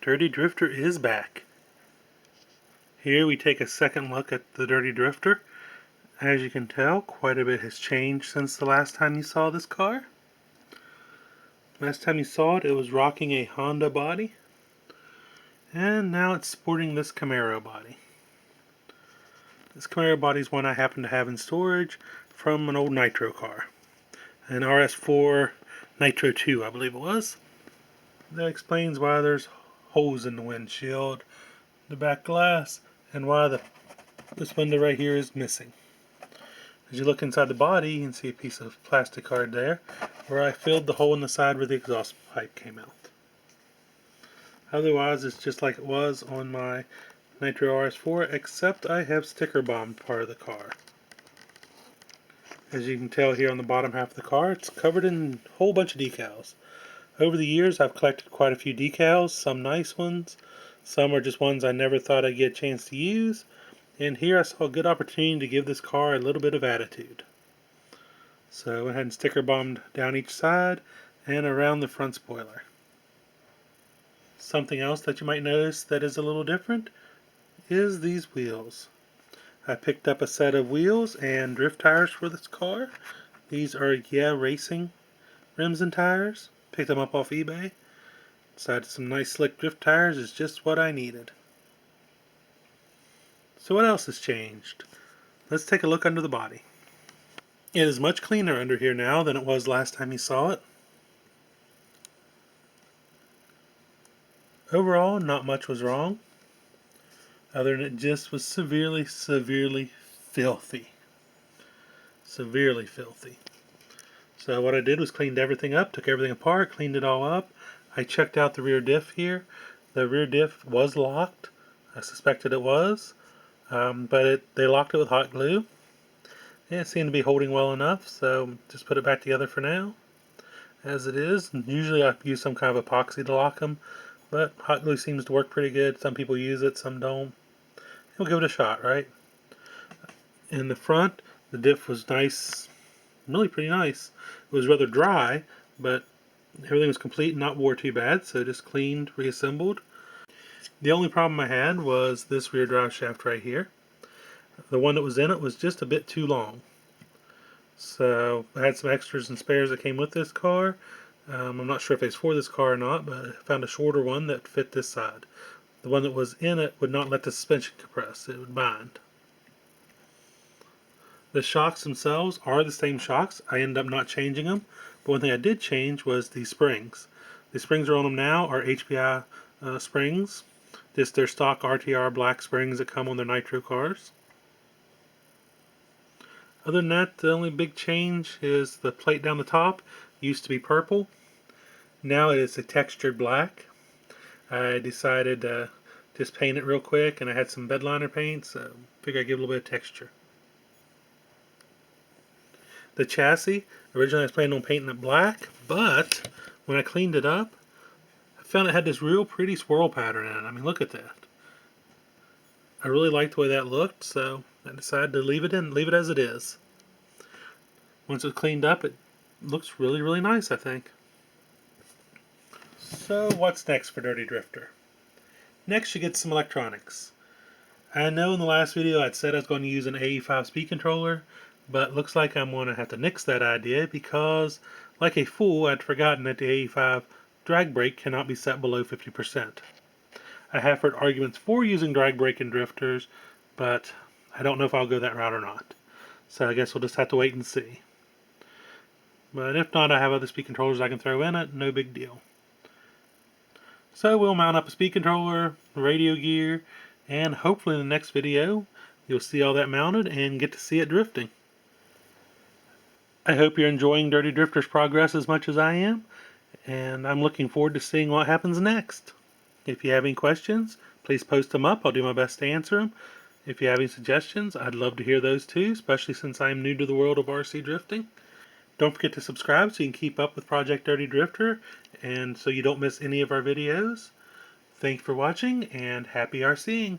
Dirty Drifter is back. Here we take a second look at the Dirty Drifter. As you can tell, quite a bit has changed since the last time you saw this car. Last time you saw it, it was rocking a Honda body. And now it's sporting this Camaro body. This Camaro body is one I happen to have in storage from an old Nitro car. An RS4 Nitro 2, I believe it was. That explains why there's holes in the windshield, the back glass, and why this window right here is missing. As you look inside the body, you can see a piece of plastic card there where I filled the hole in the side where the exhaust pipe came out. Otherwise, it's just like it was on my Nitro RS4, except I have sticker bombed part of the car. As you can tell here on the bottom half of the car, it's covered in a whole bunch of decals. Over the years, I've collected quite a few decals, some nice ones, some are just ones I never thought I'd get a chance to use, and here I saw a good opportunity to give this car a little bit of attitude. So I went ahead and sticker bombed down each side and around the front spoiler. Something else that you might notice that is a little different is these wheels. I picked up a set of wheels and drift tires for this car. These are Racing rims and tires. Picked them up off eBay. Decided some nice slick drift tires is just what I needed. So what else has changed? Let's take a look under the body. It is much cleaner under here now than it was last time you saw it. Overall, not much was wrong, other than it just was severely filthy. Severely filthy. So what I did was cleaned everything up, took everything apart, cleaned it all up. I checked out the rear diff here. The rear diff was locked. I suspected it was, but they locked it with hot glue. And it seemed to be holding well enough, so just put it back together for now, as it is. Usually I use some kind of epoxy to lock them, but hot glue seems to work pretty good. Some people use it, some don't. We'll give it a shot, right? In the front, the diff was nice. Really pretty nice. It was rather dry, but everything was complete and not wore too bad, so just cleaned, reassembled. The only problem I had was this rear drive shaft right here. The one that was in it was just a bit too long. So I had some extras and spares that came with this car. I'm not sure if it's for this car or not, but I found a shorter one that fit this side. The one that was in it would not let the suspension compress. It would bind. The shocks themselves are the same shocks. I ended up not changing them. But one thing I did change was the springs. The springs are on them now are HPI springs. Just their stock RTR black springs that come on their Nitro cars. Other than that, the only big change is the plate down the top. Used to be purple. Now it is a textured black. I decided to just paint it real quick, and I had some bed liner paint, so I figured I'd give it a little bit of texture. The chassis, originally I was planning on painting it black, but when I cleaned it up, I found it had this real pretty swirl pattern in it. I mean, look at that. I really liked the way that looked, so I decided to leave it as it is. Once it's cleaned up, it looks really nice, I think. So what's next for Dirty Drifter? Next you get some electronics. I know in the last video I'd said I was going to use an AE5 speed controller, but looks like I'm going to have to nix that idea because, like a fool, I'd forgotten that the AE5 drag brake cannot be set below 50%. I have heard arguments for using drag brake in drifters, but I don't know if I'll go that route or not. So I guess we'll just have to wait and see. But if not, I have other speed controllers I can throw in it, no big deal. So we'll mount up a speed controller, radio gear, and hopefully in the next video you'll see all that mounted and get to see it drifting. I hope you're enjoying Dirty Drifter's progress as much as I am, and I'm looking forward to seeing what happens next. If you have any questions, please post them up. I'll do my best to answer them. If you have any suggestions, I'd love to hear those too, especially since I'm new to the world of RC drifting. Don't forget to subscribe so you can keep up with Project Dirty Drifter and so you don't miss any of our videos. Thank you for watching and happy RCing!